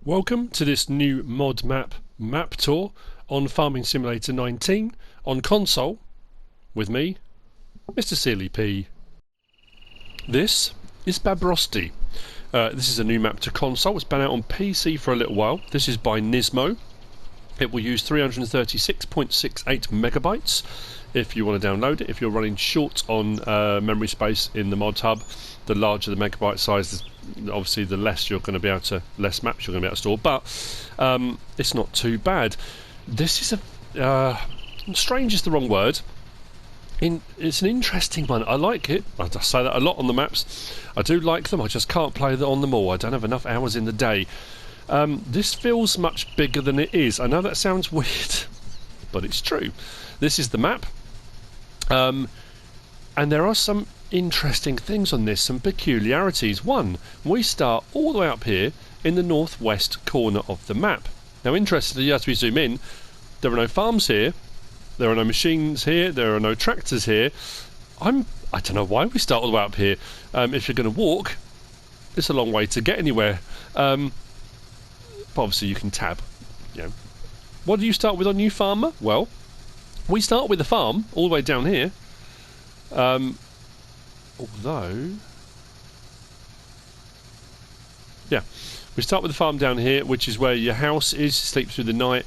Welcome to this new mod map tour on Farming Simulator 19 on console with me, MrSealyp. This is BABROSTY. This is a new map to console. It's been out on PC for a little while. This is by Nismo. It will use 336.68 megabytes if you want to download it. If you're running short on memory space in the Modhub, the larger the megabyte size, obviously the less you're going to be able to, less maps you're going to be able to store, but it's not too bad. This is a strange is the wrong word. It's an interesting one. I like it. I say that a lot on the maps. I do like them. I just can't play on them all. I don't have enough hours in the day. This feels much bigger than it is. I know that sounds weird, but it's true. This is the map, and there are some interesting things on this, some peculiarities. One, we start all the way up here in the northwest corner of the map. Now, interestingly, as we zoom in, there are no farms here, there are no machines here, there are no tractors here. I don't know why we start all the way up here. If you're going to walk, it's a long way to get anywhere. But obviously you can tab. You know. What do you start with on New Farmer? Well, we start with the farm all the way down here. Although, yeah, we start with the farm down here, which is where your house is. Sleep through the night.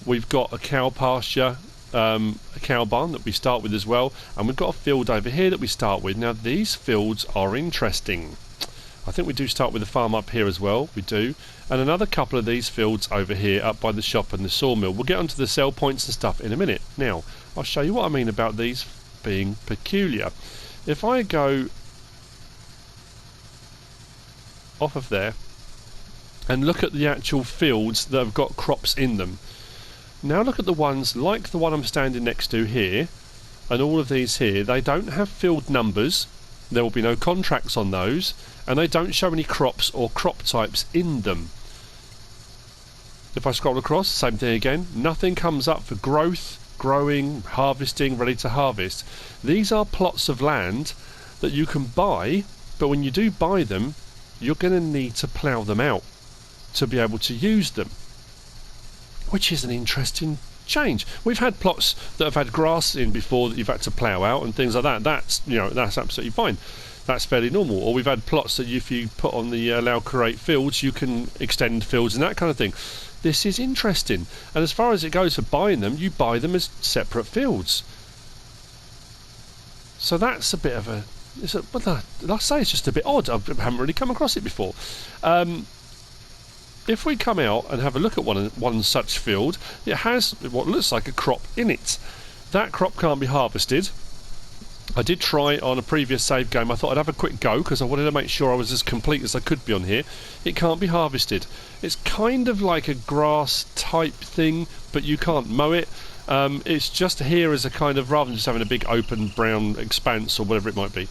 We've got a cow pasture, a cow barn that we start with as well, and we've got a field over here that we start with. Now these fields are interesting. I think we do start with the farm up here as well. We do, and another couple of these fields over here up by the shop and the sawmill. We'll get onto the sell points and stuff in a minute. Now I'll show you what I mean about these being peculiar. If I go off of there and look at the actual fields that have got crops in them, now look at the ones like the one I'm standing next to here, and all of these here, they don't have field numbers, there will be no contracts on those, and they don't show any crops or crop types in them. If I scroll across, same thing again, nothing comes up for growth, growing, harvesting, ready to harvest. These are plots of land that you can buy, but when you do buy them, you're going to need to plough them out to be able to use them, which is an interesting change. We've had plots that have had grass in before that you've had to plough out and things like that. That's absolutely fine. That's fairly normal. Or we've had plots that if you put on the allow create fields, you can extend fields and that kind of thing. This is interesting, and as far as it goes for buying them, you buy them as separate fields. So that's a bit of a... like I say, it's just a bit odd. I haven't really come across it before. If we come out and have a look at one such field, it has what looks like a crop in it. That crop can't be harvested. I did try on a previous save game. I thought I'd have a quick go because I wanted to make sure I was as complete as I could be on here. It can't be harvested. It's kind of like a grass type thing, but you can't mow it. It's just here as a kind of, rather than just having a big open brown expanse or whatever it might be.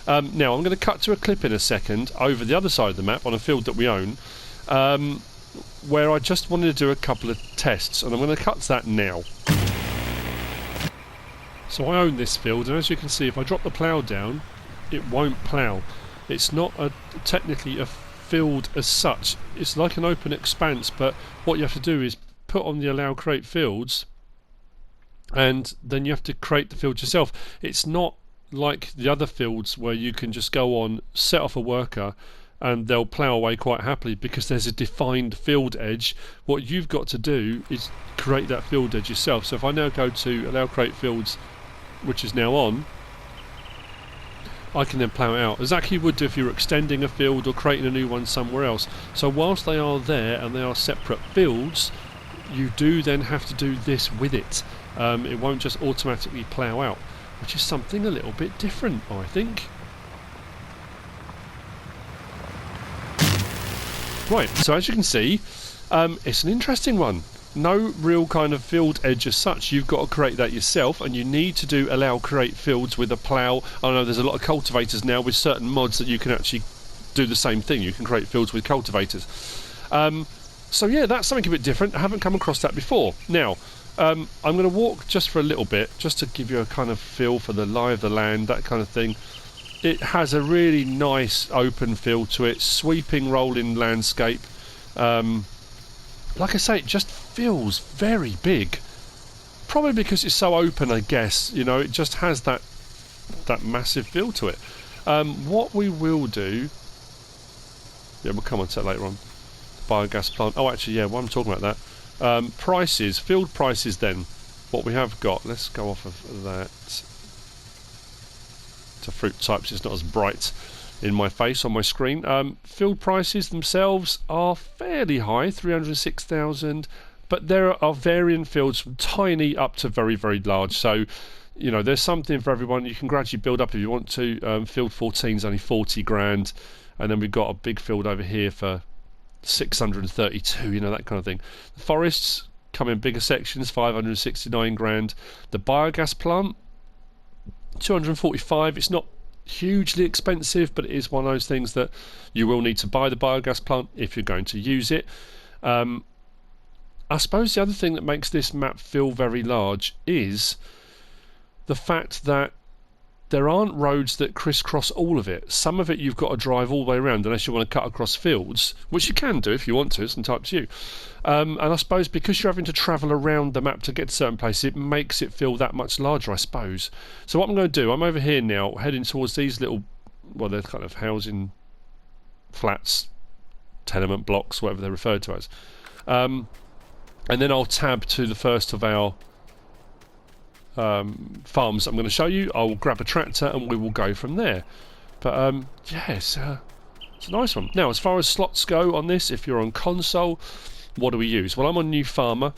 Now I'm going to cut to a clip in a second over the other side of the map on a field that we own, where I just wanted to do a couple of tests, and I'm going to cut to that now. So I own this field, and as you can see, if I drop the plough down, it won't plough. It's not technically a field as such. It's like an open expanse, but what you have to do is put on the allow create fields, and then you have to create the field yourself. It's not like the other fields where you can just go on, set off a worker, and they'll plough away quite happily because there's a defined field edge. What you've got to do is create that field edge yourself. So if I now go to allow create fields, which is now on, I can then plough it out exactly you would do if you were extending a field or creating a new one somewhere else. So whilst they are there and they are separate fields, you do then have to do this with it. It won't just automatically plough out, which is something a little bit different, I think. Right, so as you can see, it's an interesting one. No real kind of field edge as such. You've got to create that yourself, and you need to do allow create fields with a plough. I know there's a lot of cultivators now with certain mods that you can actually do the same thing. You can create fields with cultivators. So yeah, that's something a bit different. I haven't come across that before. Now, I'm going to walk just for a little bit, just to give you a kind of feel for the lie of the land, that kind of thing. It has a really nice open feel to it, sweeping rolling landscape. Like I say, it just feels very big. Probably because it's so open, I guess. You know, it just has that massive feel to it. What we will do... Yeah, we'll come on to that later on. Biogas plant. Oh, actually, yeah, while I'm talking about that. Prices, field prices then. What we have got, let's go off of that to fruit types. It's not as bright in my face on my screen. Field prices themselves are fairly high, 306,000, but there are varying fields from tiny up to very, very large. So, you know, there's something for everyone. You can gradually build up if you want to. Field 14 is only 40 grand, and then we've got a big field over here for 632, you know, that kind of thing. The forests come in bigger sections, 569 grand. The biogas plant, 245. It's not hugely expensive, but it is one of those things that you will need to buy the biogas plant if you're going to use it. I suppose the other thing that makes this map feel very large is the fact that there aren't roads that crisscross all of it. Some of it you've got to drive all the way around unless you want to cut across fields, which you can do if you want to, it's entirely up to you. And I suppose because you're having to travel around the map to get to certain places, it makes it feel that much larger, I suppose. So what I'm going to do, I'm over here now, heading towards these little, well, they're kind of housing flats, tenement blocks, whatever they're referred to as. And then I'll tab to the first of our farms I'm going to show you. I'll grab a tractor and we will go from there. But yeah, it's a nice one. Now, as far as slots go on this, if you're on console, what do we use? Well, I'm on New Farmer,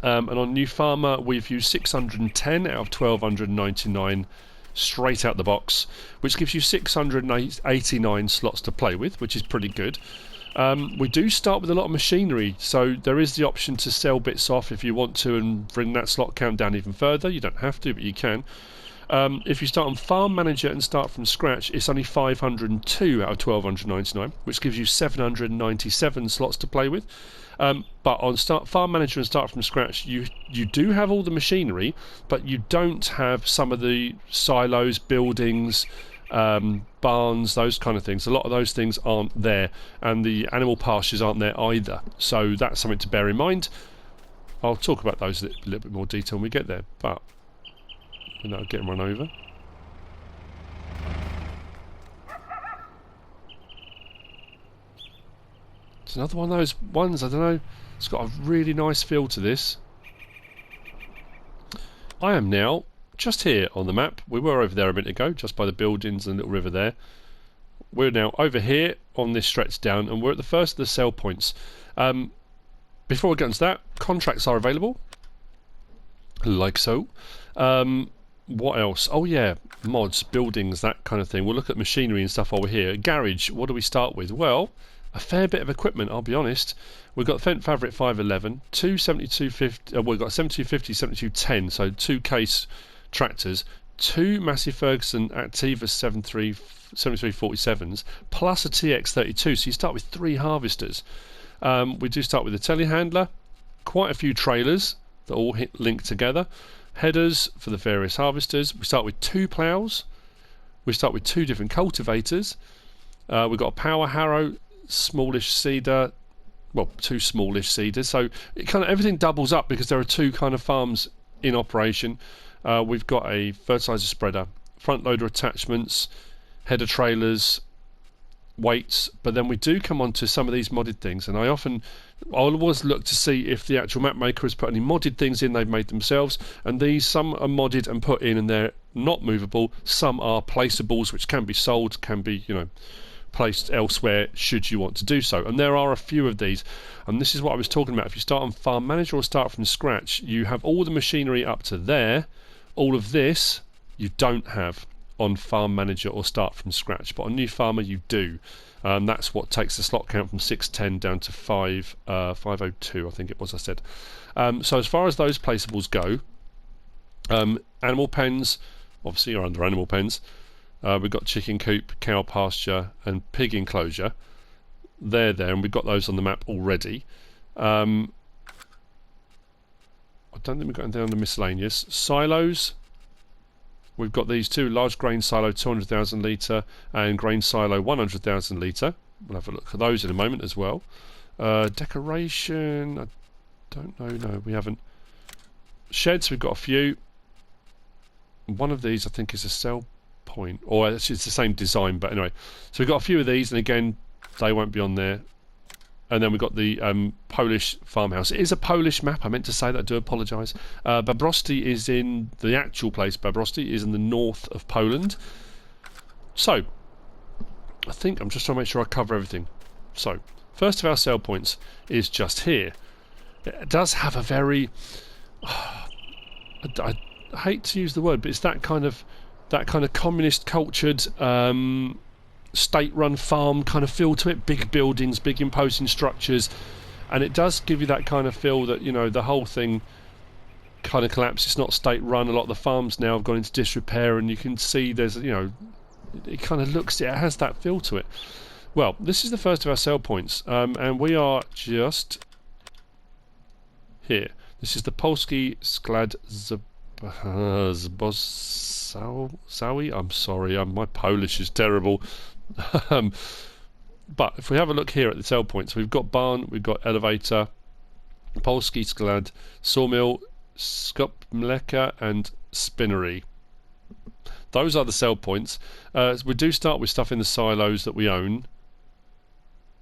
and on New Farmer we've used 610 out of 1299 straight out the box, which gives you 689 slots to play with, which is pretty good. We do start with a lot of machinery, so there is the option to sell bits off if you want to and bring that slot count down even further. You don't have to, but you can. If you start on Farm Manager and start from scratch, it's only 502 out of 1299, which gives you 797 slots to play with. But on Farm Manager and start from scratch, you do have all the machinery, but you don't have some of the silos, buildings, barns, those kind of things. A lot of those things aren't there, and the animal pastures aren't there either, so that's something to bear in mind. I'll talk about those in a little bit more detail when we get there, but we're now getting run over. It's another one of those ones, I don't know, it's got a really nice feel to this. I am now just here on the map. We were over there a minute ago, just by the buildings and the little river there. We're now over here on this stretch down, and we're at the first of the sell points. Before we get into that, contracts are available, like so. What else? Oh yeah, mods, buildings, that kind of thing. We'll look at machinery and stuff over here. Garage, what do we start with? Well, a fair bit of equipment, I'll be honest. We've got Fendt Fabric 511, two 7250, we've got 7250, 7210, so 2 case tractors, 2 Massey Ferguson Activa 7347s, plus a TX32, so you start with 3 harvesters. We do start with a telehandler, quite a few trailers that all link together, headers for the various harvesters. We start with 2 ploughs, we start with 2 different cultivators, we've got a power harrow, smallish seeder, well, 2 smallish seeders, so it kind of everything doubles up because there are 2 kind of farms in operation. We've got a fertilizer spreader, front loader attachments, header trailers, weights, but then we do come on to some of these modded things, and I'll always look to see if the actual map maker has put any modded things in they've made themselves, and these, some are modded and put in and they're not movable, some are placeables which can be sold, can be, you know, placed elsewhere should you want to do so, and there are a few of these, and this is what I was talking about. If you start on Farm Manager or start from scratch, you have all the machinery up to there. All of this you don't have on Farm Manager or start from scratch, but on New Farmer you do. That's what takes the slot count from 610 down to 502, I think it was I said. So as far as those placeables go, animal pens, obviously you're under animal pens. We've got chicken coop, cow pasture and pig enclosure. They're there, and we've got those on the map already. I don't think we've got anything on the miscellaneous. Silos, we've got these 2, large grain silo 200,000 litre and grain silo 100,000 litre. we'll have a look at those in a moment as well. Decoration, I don't know, no, we haven't. Sheds, we've got a few. One of these I think is a sell point, or it's the same design, but anyway. So we've got a few of these, and again, they won't be on there. And then we've got the Polish farmhouse. It is a Polish map, I meant to say that, I do apologise. BABROSTY is in, the actual place, BABROSTY, is in the north of Poland. So, I think I'm just trying to make sure I cover everything. So, first of our sell points is just here. It does have a very... I hate to use the word, but it's that kind of communist cultured state-run farm kind of feel to it. Big buildings, big imposing structures, and it does give you that kind of feel that, you know, the whole thing kind of collapsed. It's not state-run. A lot of the farms now have gone into disrepair, and you can see there's, you know, it kind of looks, it has that feel to it. Well, this is the first of our sell points, and we are just here. This is the Polski Sklad Zbożowy. I'm sorry, my Polish is terrible. But if we have a look here at the sell points, we've got barn, we've got elevator, Polski Sklad, sawmill, skop mleka, and spinnery. Those are the sell points. We do start with stuff in the silos that we own,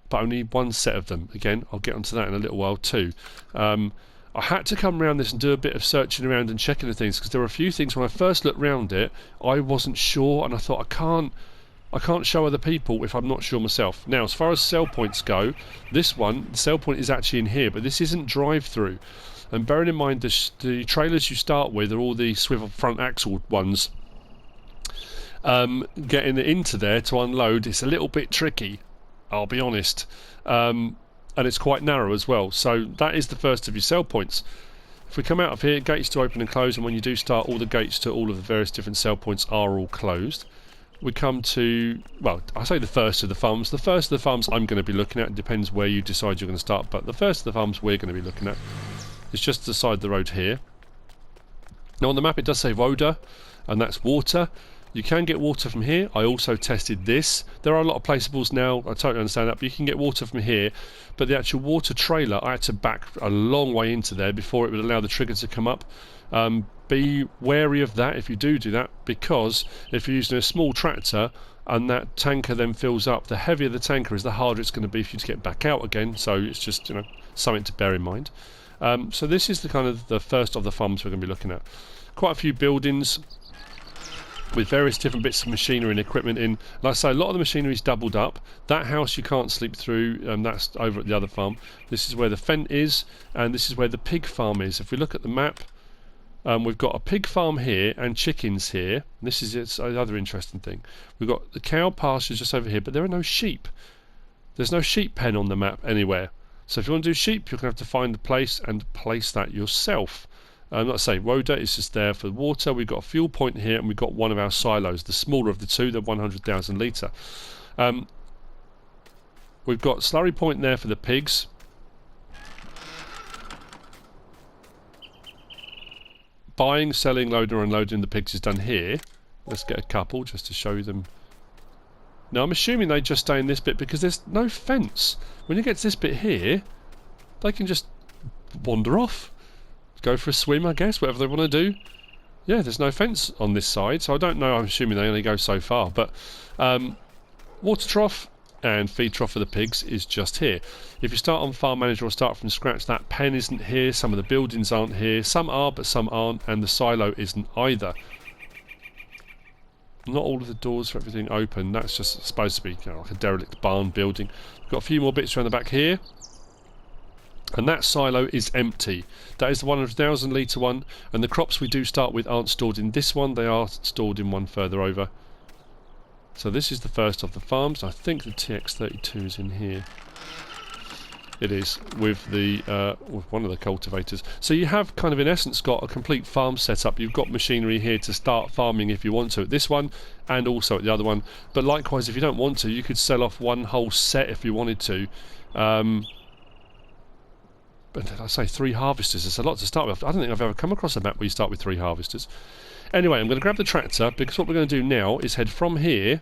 but only one set of them. Again, I'll get onto that in a little while too. I had to come around this and do a bit of searching around and checking the things, because there were a few things when I first looked round it I wasn't sure, and I thought I can't show other people if I'm not sure myself. Now, as far as sell points go, this one, the sell point is actually in here, but this isn't drive-through. And bearing in mind the trailers you start with are all the swivel front axle ones. Getting it into there to unload, it's a little bit tricky, I'll be honest. And it's quite narrow as well. So that is the first of your sell points. If we come out of here, gates to open and close, and when you do start, all the gates to all of the various different sell points are all closed. We come to, well, I say the first of the farms. The first of the farms I'm going to be looking at. It depends where you decide you're going to start, but the first of the farms we're going to be looking at is just the side of the road here. Now on the map it does say Woda, and that's water. You can get water from here. I also tested this. There are a lot of placeables now, I totally understand that, but you can get water from here. But the actual water trailer, I had to back a long way into there before it would allow the trigger to come up. Be wary of that if you do that, because if you're using a small tractor and that tanker then fills up, the heavier the tanker is, the harder it's going to be for you to get back out again. So it's just, you know, something to bear in mind. So this is the kind of the first of the farms we're going to be looking at. Quite a few buildings with various different bits of machinery and equipment in. Like I say, a lot of the machinery is doubled up. That house you can't sleep through, that's over at the other farm. This is where the Fent is, and this is where the pig farm is. If we look at the map, we've got a pig farm here and chickens here. This is its other interesting thing. We've got the cow pastures just over here, but there are no sheep. There's no sheep pen on the map anywhere. So if you want to do sheep, you're going to have to find the place and place that yourself. Like I say, Woda is just there for water. We've got a fuel point here, and we've got one of our silos, the smaller of the two, the 100,000 litre. We've got slurry point there for the pigs. Buying, selling, loading or unloading the pigs is done here. Let's get a couple just to show them. Now I'm assuming they just stay in this bit because there's no fence. When you get to this bit here, they can just wander off. Go for a swim, I guess, whatever they want to do. Yeah, there's no fence on this side, so I don't know, I'm assuming they only go so far. But water trough and feed trough for the pigs is just here. If you start on Farm Manager or start from scratch, that pen isn't here, some of the buildings aren't here, some are but some aren't, and the silo isn't either. Not all of the doors for everything open, that's just supposed to be, you know, like a derelict barn building. We've got a few more bits around the back here. And that silo is empty. That is the 100,000 litre one, and the crops we do start with aren't stored in this one, they are stored in one further over. So this is the first of the farms. I think the TX32 is in here. It is, with the with one of the cultivators. So you have kind of in essence got a complete farm setup. You've got machinery here to start farming if you want to at this one, and also at the other one. But likewise, if you don't want to, you could sell off one whole set if you wanted to. But I say 3 harvesters, it's a lot to start with. I don't think I've ever come across a map where you start with 3 harvesters. Anyway, I'm going to grab the tractor, because what we're going to do now is head from here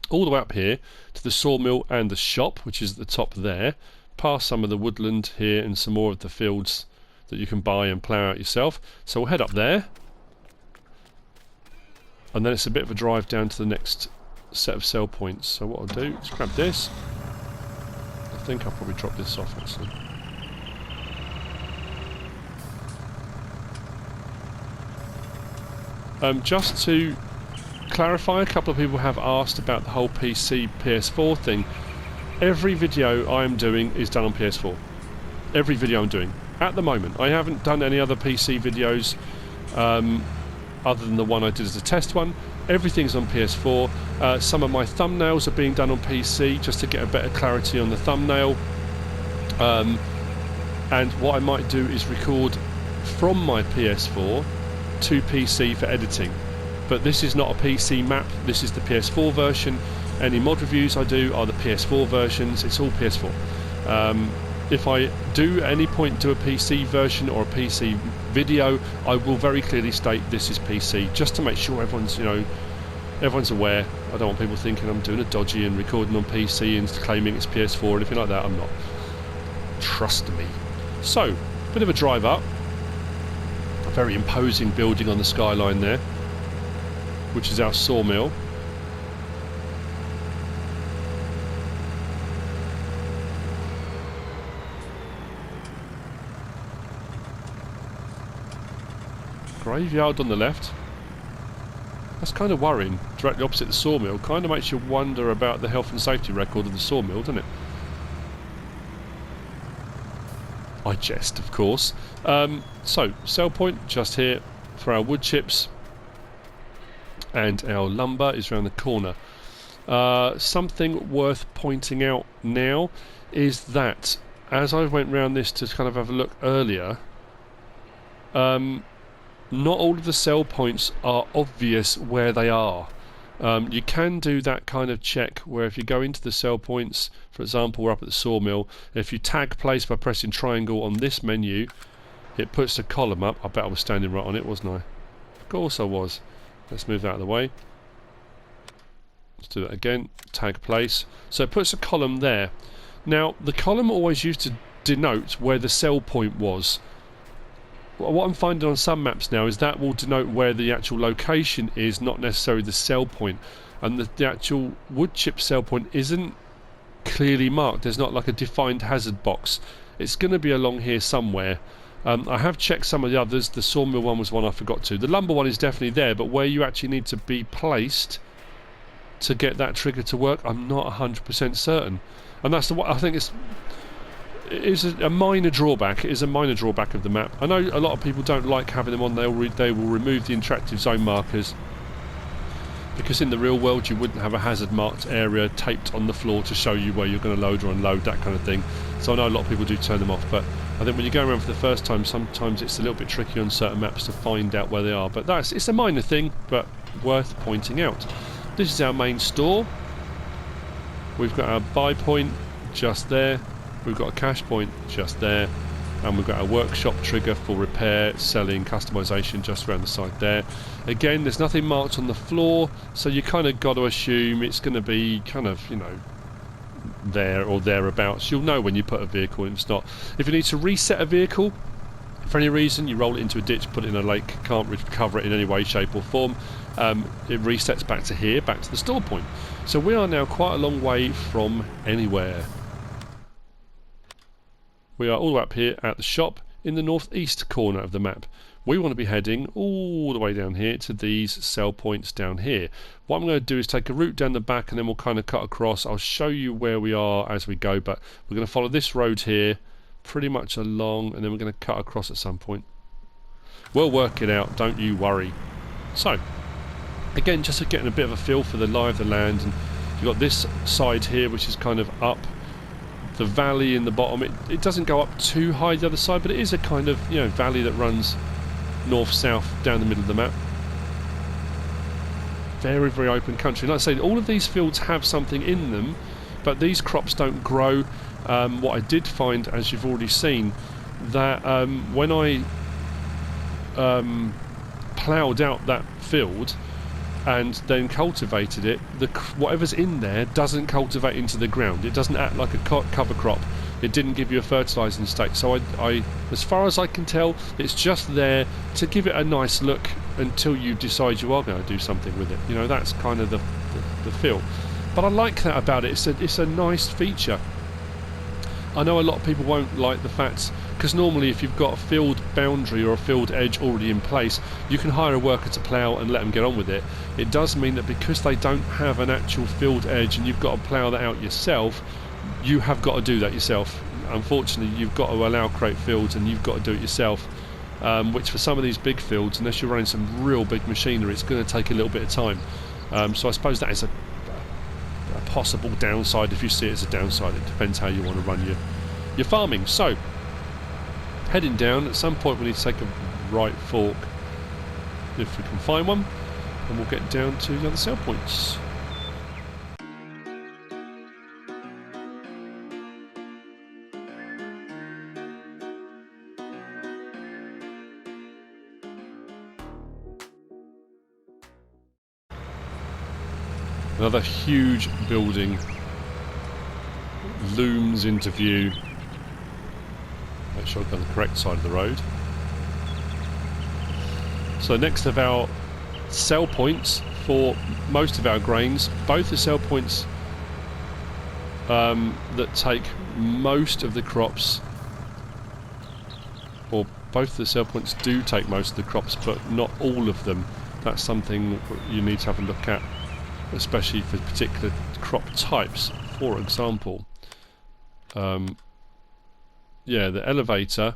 all the way up here to the sawmill and the shop, which is at the top there, past some of the woodland here and some more of the fields that you can buy and plough out yourself. So we'll head up there, and then it's a bit of a drive down to the next set of sell points. So what I'll do is grab this. I think I'll probably drop this off actually. Just to clarify, a couple of people have asked about the whole PC PS4 thing. Every video I'm doing is done on PS4. Every video I'm doing at the moment. I haven't done any other PC videos other than the one I did as a test one. Everything's on PS4. Some of my thumbnails are being done on PC just to get a better clarity on the thumbnail. And what I might do is record from my PS4 to PC for editing. But this is not a PC map, this is the PS4 version. Any mod reviews I do are the PS4 versions, it's all PS4. If I do at any point do a PC version or a PC video, I will very clearly state this is PC, just to make sure everyone's, everyone's aware. I don't want people thinking I'm doing a dodgy and recording on PC and claiming it's PS4 or anything like that. I'm not. Trust me. So, bit of a drive up. A very imposing building on the skyline there, which is our sawmill. Graveyard on the left. That's kind of worrying. Directly opposite the sawmill. Kind of makes you wonder about the health and safety record of the sawmill, doesn't it? I jest, of course. So, sell point just here for our wood chips. And our lumber is around the corner. Something worth pointing out now is that as I went round this to kind of have a look earlier, not all of the sell points are obvious where they are. You can do that kind of check where if you go into the sell points, for example we're up at the sawmill, if you tag place by pressing triangle on this menu, it puts a column up. I bet I was standing right on it, wasn't I? Of course I was. Let's move that out of the way. Let's do that again. Tag place. So it puts a column there. Now, the column always used to denote where the sell point was. What I'm finding on some maps now is that will denote where the actual location is, not necessarily the sell point. And the actual wood chip sell point isn't clearly marked. There's not like a defined hazard box. It's going to be along here somewhere. I have checked some of the others. The sawmill one was one I forgot to. The lumber one is definitely there, but where you actually need to be placed to get that trigger to work, I'm not 100% certain. And that's the I think it's a minor drawback. It is a minor drawback of the map. I know a lot of people don't like having them on. They will remove the interactive zone markers, because in the real world you wouldn't have a hazard marked area taped on the floor to show you where you're going to load or unload, that kind of thing. So I know a lot of people do turn them off, but I think when you go around for the first time, sometimes it's a little bit tricky on certain maps to find out where they are. But it's a minor thing, but worth pointing out. This is our main store. We've got our buy point just there. We've got a cash point just there. And we've got our workshop trigger for repair, selling, customisation just around the side there. Again, there's nothing marked on the floor, so you kind of got to assume it's going to be kind of, there or thereabouts. You'll know when you put a vehicle in. It's not. If you need to reset a vehicle for any reason, you roll it into a ditch, put it in a lake, can't recover it in any way, shape or form, it resets back to here, back to the store point. So we are now quite a long way from anywhere. We are all up here at the shop in the northeast corner of the map. We want to be heading all the way down here to these sell points down here. What I'm going to do is take a route down the back and then we'll kind of cut across. I'll show you where we are as we go, but we're going to follow this road here pretty much along, and then we're going to cut across at some point. We'll work it out, don't you worry. So, again, just getting a bit of a feel for the lie of the land, and you've got this side here which is kind of up the valley in the bottom. It doesn't go up too high the other side, but it is a kind of valley that runs north-south down the middle of the map. Very, very open country. Like I say, all of these fields have something in them, but these crops don't grow. What I did find, as you've already seen, that when I ploughed out that field, and then cultivated it, whatever's in there doesn't cultivate into the ground. It doesn't act like a cover crop. It didn't give you a fertilising state. So I, as far as I can tell, it's just there to give it a nice look until you decide you are going to do something with it. You know, that's kind of the feel. But I like that about it. It's a nice feature. I know a lot of people won't like the fact, because normally if you've got a field boundary or a field edge already in place, you can hire a worker to plough and let them get on with it. It does mean that because they don't have an actual field edge and you've got to plough that out yourself, you have got to do that yourself. Unfortunately, you've got to allow crate fields and you've got to do it yourself, which for some of these big fields, unless you're running some real big machinery, it's going to take a little bit of time. So I suppose that is a possible downside. If you see it as a downside, it depends how you want to run your farming. So heading down, at some point we need to take a right fork if we can find one, and we'll get down to the other sell points. Another huge building looms into view. Make sure I've got the correct side of the road. So next of our sell points for most of our grains, both the sell points that take most of the crops, or both the sell points do take most of the crops, but not all of them. That's something you need to have a look at, especially for particular crop types. For example, yeah, the elevator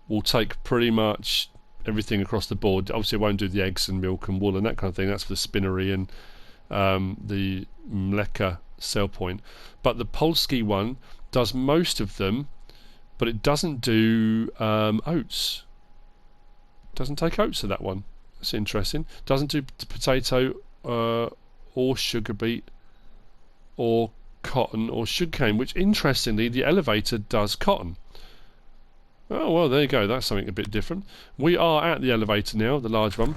will take pretty much everything across the board. Obviously it won't do the eggs and milk and wool and that kind of thing. That's for the spinnery and the mleka sell point. But the Polski one does most of them, but it doesn't do oats. Doesn't take oats to that one. That's interesting. Doesn't do potato or sugar beet or cotton or sugarcane, which interestingly the elevator does cotton. Oh well, there you go, that's something a bit different. We are at the elevator now, the large one,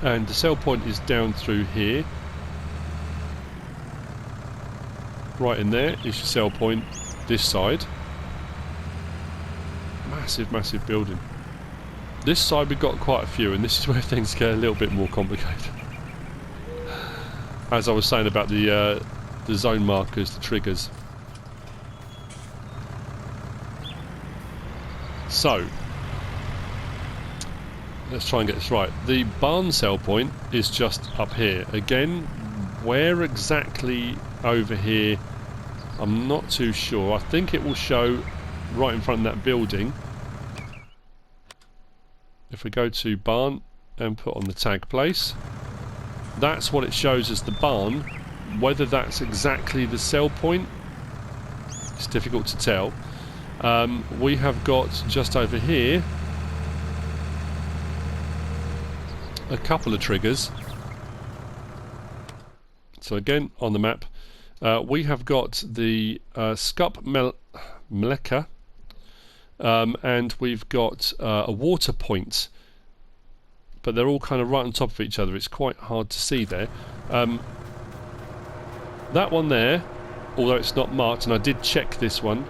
and the sell point is down through here. Right in there is your sell point this side. Massive, massive building. This side we've got quite a few, and this is where things get a little bit more complicated. As I was saying about the zone markers, the triggers. So, let's try and get this right. The barn sell point is just up here. Again, where exactly over here, I'm not too sure. I think it will show right in front of that building. If we go to barn and put on the tag place, that's what it shows as the barn. Whether that's exactly the sell point, it's difficult to tell. We have got just over here a couple of triggers. So again on the map we have got the Skup Mleka and we've got a water point, but they're all kind of right on top of each other. It's quite hard to see there. That one there, although it's not marked, and I did check this one,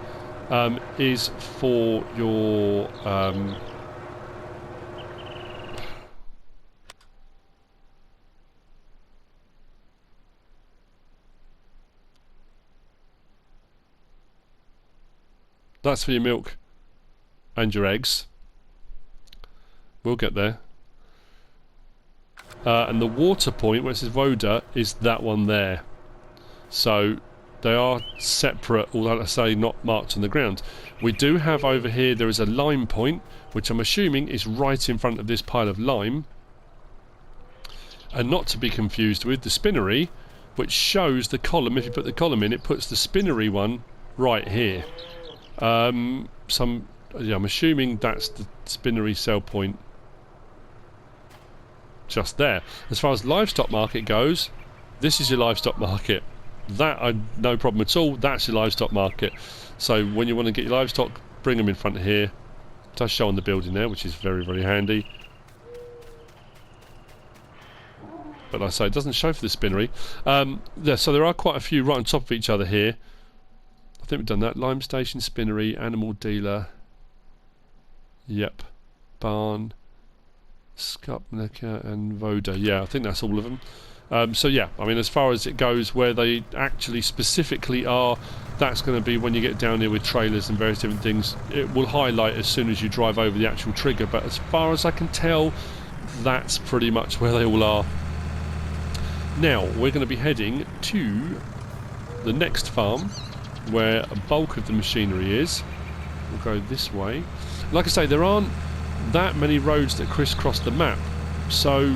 is for your that's for your milk and your eggs. We'll get there. And the water point, where it says Voda, is that one there. So they are separate, although I say not marked on the ground. We do have over here, there is a lime point, which I'm assuming is right in front of this pile of lime. And not to be confused with the spinnery, which shows the column. If you put the column in, it puts the spinnery one right here. Yeah, I'm assuming that's the spinnery sell point just there. As far as livestock market goes, this is your livestock market. That, no problem at all, that's your livestock market. So when you want to get your livestock, bring them in front of here. It does show on the building there, which is very, very handy. but like I say, it doesn't show for the spinnery. So there are quite a few right on top of each other here. I think we've done that. Lime station, spinnery, animal dealer. Yep. Barn, Skupnica and Voda. Yeah, I think that's all of them. So yeah, I mean, as far as it goes, where they actually specifically are, that's going to be when you get down here with trailers and various different things. It will highlight as soon as you drive over the actual trigger, but as far as I can tell, that's pretty much where they all are. Now, we're going to be heading to the next farm, where a bulk of the machinery is. We'll go this way. Like I say, there aren't that many roads that crisscross the map, so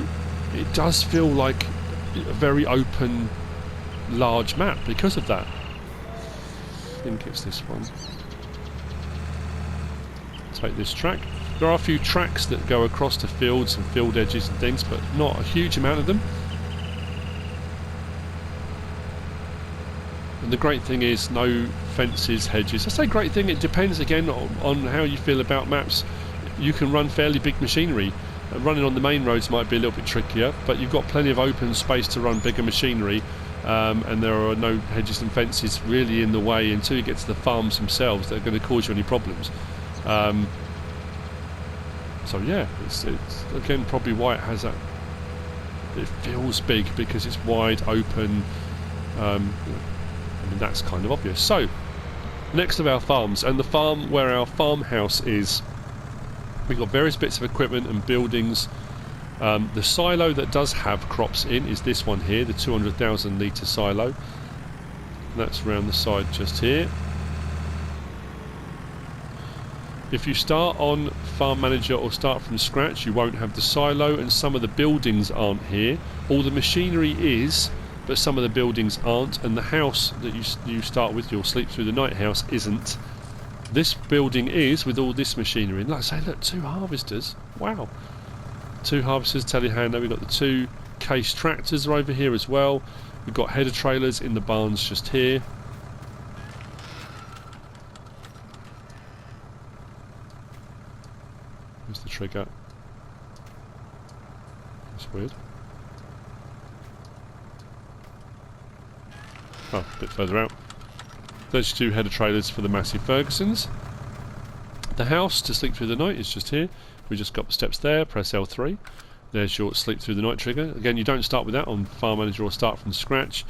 it does feel like a very open, large map because of that. I think it's this one. Take this track. There are a few tracks that go across the fields and field edges and things, but not a huge amount of them. And the great thing is no fences, hedges. I say great thing, it depends again on how you feel about maps. You can run fairly big machinery. Running on the main roads might be a little bit trickier, but you've got plenty of open space to run bigger machinery, and there are no hedges and fences really in the way until you get to the farms themselves that are going to cause you any problems. So yeah, it's again probably why it has that. It feels big because it's wide open. I mean, that's kind of obvious. So next of our farms, and the farm where our farmhouse is, we've got various bits of equipment and buildings. The silo that does have crops in is this one here, the 200,000 litre silo. And that's around the side just here. If you start on Farm Manager or start from scratch, you won't have the silo, and some of the buildings aren't here. All the machinery is, but some of the buildings aren't, and the house that you start with, your Sleep Through the Night house, isn't. This building is with all this machinery, and like I say, look, 2 harvesters. Wow. 2 harvesters, telehandler. We've got the 2 case tractors are over here as well. We've got header trailers in the barns just here. Where's the trigger? That's weird. Oh, a bit further out. There's 2 header trailers for the massive Fergusons. The house to sleep through the night is just here. We just got the steps there, press L3. There's your sleep through the night trigger. Again, you don't start with that on Farm Manager or start from scratch.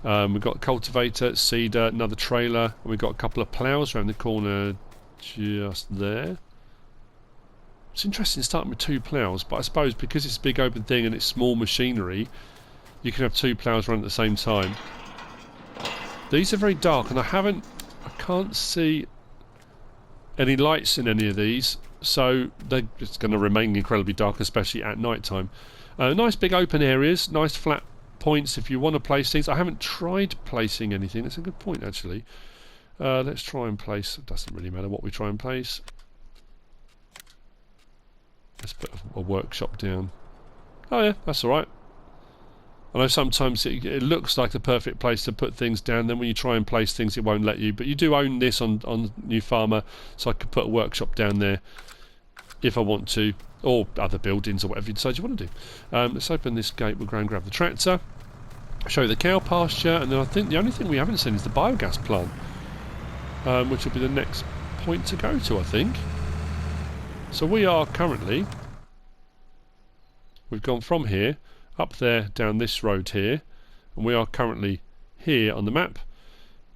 We've got a cultivator, seeder, another trailer, and we've got a couple of ploughs around the corner just there. It's interesting starting with 2 ploughs, but I suppose because it's a big open thing and it's small machinery, you can have 2 ploughs run at the same time. These are very dark, and I can't see any lights in any of these, so it's going to remain incredibly dark, especially at night time. Nice big open areas, nice flat points if you want to place things. I haven't tried placing anything. That's a good point, actually. Let's try and place. It doesn't really matter what we try and place. Let's put a workshop down. Oh yeah, that's alright. I know sometimes it looks like the perfect place to put things down, then when you try and place things it won't let you, but you do own this on New Farmer, so I could put a workshop down there if I want to, or other buildings or whatever you decide you want to do. Let's open this gate, we'll go and grab the tractor, show you the cow pasture, and then I think the only thing we haven't seen is the biogas plant, which will be the next point to go to, I think. So we are currently, we've gone from here up there down this road here, and we are currently here on the map.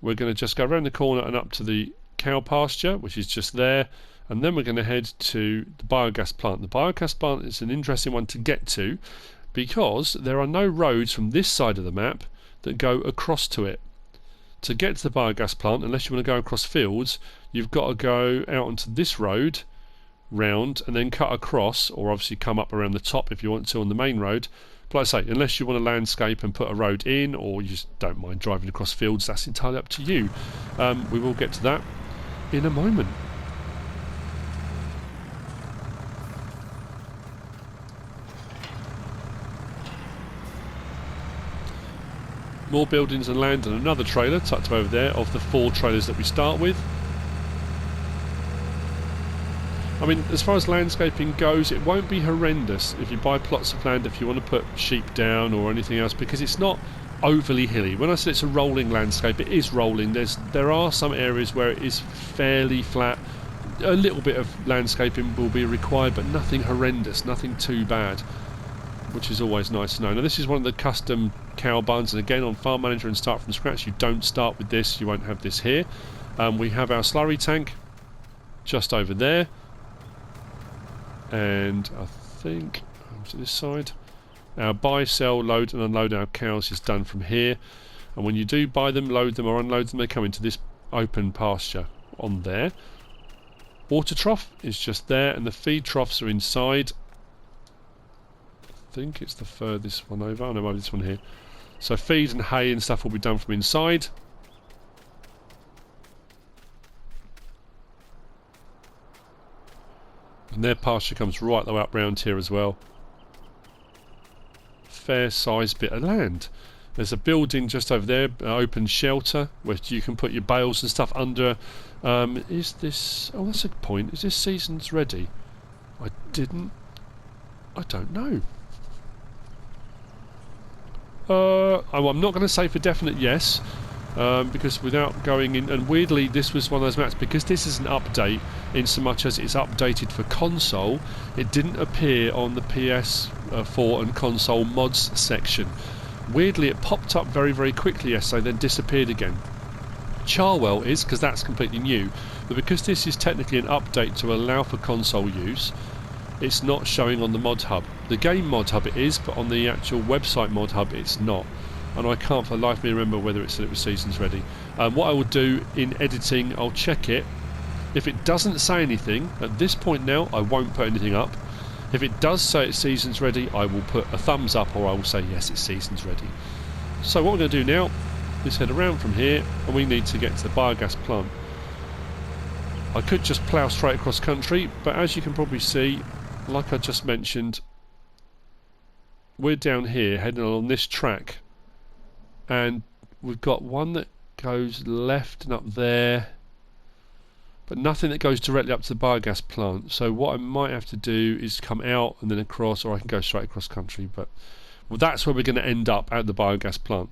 We're going to just go around the corner and up to the cow pasture, which is just there, and then we're going to head to the biogas plant. The biogas plant is an interesting one to get to because there are no roads from this side of the map that go across to it. To get to the biogas plant, unless you want to go across fields, you've got to go out onto this road round and then cut across, or obviously come up around the top if you want to on the main road. But like I say, unless you want to landscape and put a road in, or you just don't mind driving across fields, that's entirely up to you. We will get to that in a moment. More buildings and land, and another trailer tucked over there of the 4 trailers that we start with. I mean, as far as landscaping goes, it won't be horrendous if you buy plots of land if you want to put sheep down or anything else, because it's not overly hilly. When I say it's a rolling landscape, it is rolling. There are some areas where it is fairly flat. A little bit of landscaping will be required, but nothing horrendous, nothing too bad, which is always nice to know. Now, this is one of the custom cow barns, and again, on Farm Manager and Start from Scratch, you don't start with this. You won't have this here. We have our slurry tank just over there, and I think to this side, our buy, sell, load and unload our cows is done from here. And when you do buy them, load them or unload them, they come into this open pasture on there. Water trough is just there, and the feed troughs are inside. I think it's the furthest one over. Oh no, maybe this one here. So feed and hay and stuff will be done from inside. And their pasture comes right the way up round here as well. Fair sized bit of land. There's a building just over there, open shelter, where you can put your bales and stuff under. Is this... oh, that's a good point. Is this seasons ready? I don't know. I'm not going to say for definite yes, because without going in, and weirdly this was one of those maps, because this is an update in so much as it's updated for console, it didn't appear on the PS4 and console mods section. Weirdly it popped up very very quickly yesterday, then disappeared again. Charwell is, because that's completely new, but because this is technically an update to allow for console use, it's not showing on the Modhub. The game Modhub it is, but on the actual website Modhub it's not. And I can't for the life of me remember whether it said it was seasons ready. What I will do in editing, I'll check it. If it doesn't say anything, at this point now, I won't put anything up. If it does say it's seasons ready, I will put a thumbs up, or I will say yes, it's seasons ready. So what we're going to do now is head around from here, and we need to get to the biogas plant. I could just plough straight across country, but as you can probably see, like I just mentioned, we're down here heading along this track, and we've got one that goes left and up there, but nothing that goes directly up to the biogas plant. So what I might have to do is come out and then across, or I can go straight across country, but well, that's where we're going to end up, at the biogas plant.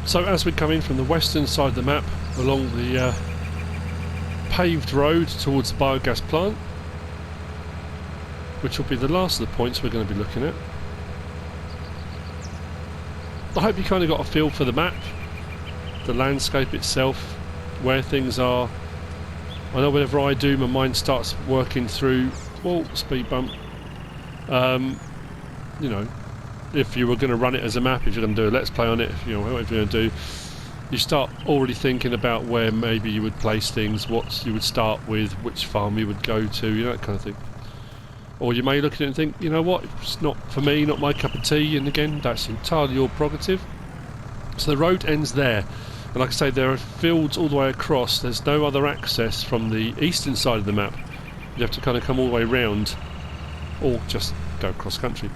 So as we're coming from the western side of the map along the paved road towards the biogas plant, which will be the last of the points we're going to be looking at, I hope you kind of got a feel for the map, the landscape itself, where things are. I know whenever I do, my mind starts working through, well, speed bump, you know, if you were going to run it as a map, if you're going to do a let's play on it, if, you know, whatever you're going to do, you start already thinking about where maybe you would place things, what you would start with, which farm you would go to, you know, that kind of thing. Or you may look at it and think, you know what, it's not for me, not my cup of tea, and again, that's entirely your prerogative. So the road ends there, and like I say, there are fields all the way across. There's no other access from the eastern side of the map. You have to kind of come all the way round, or just go cross country.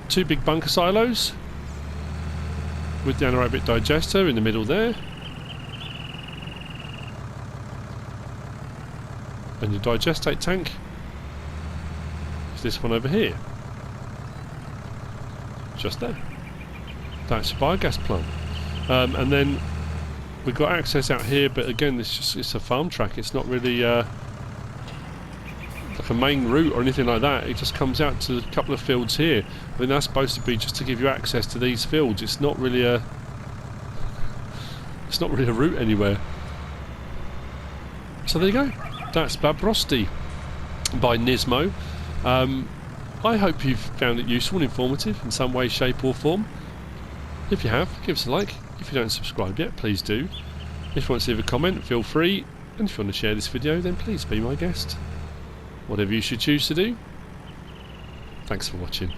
Two big bunker silos with the anaerobic digester in the middle there, and your digestate tank is this one over here, just there. That's your biogas plant. And then we've got access out here, but again, it's a farm track. It's not really like a main route or anything like that. It just comes out to a couple of fields here. I mean, that's supposed to be just to give you access to these fields. It's not really a route anywhere. So there you go. That's BABROSTY by Nismo. I hope you've found it useful and informative in some way, shape or form. If you have, give us a like. If you don't subscribe yet, please do. If you want to leave a comment, feel free. And if you want to share this video, then please be my guest. Whatever you should choose to do. Thanks for watching.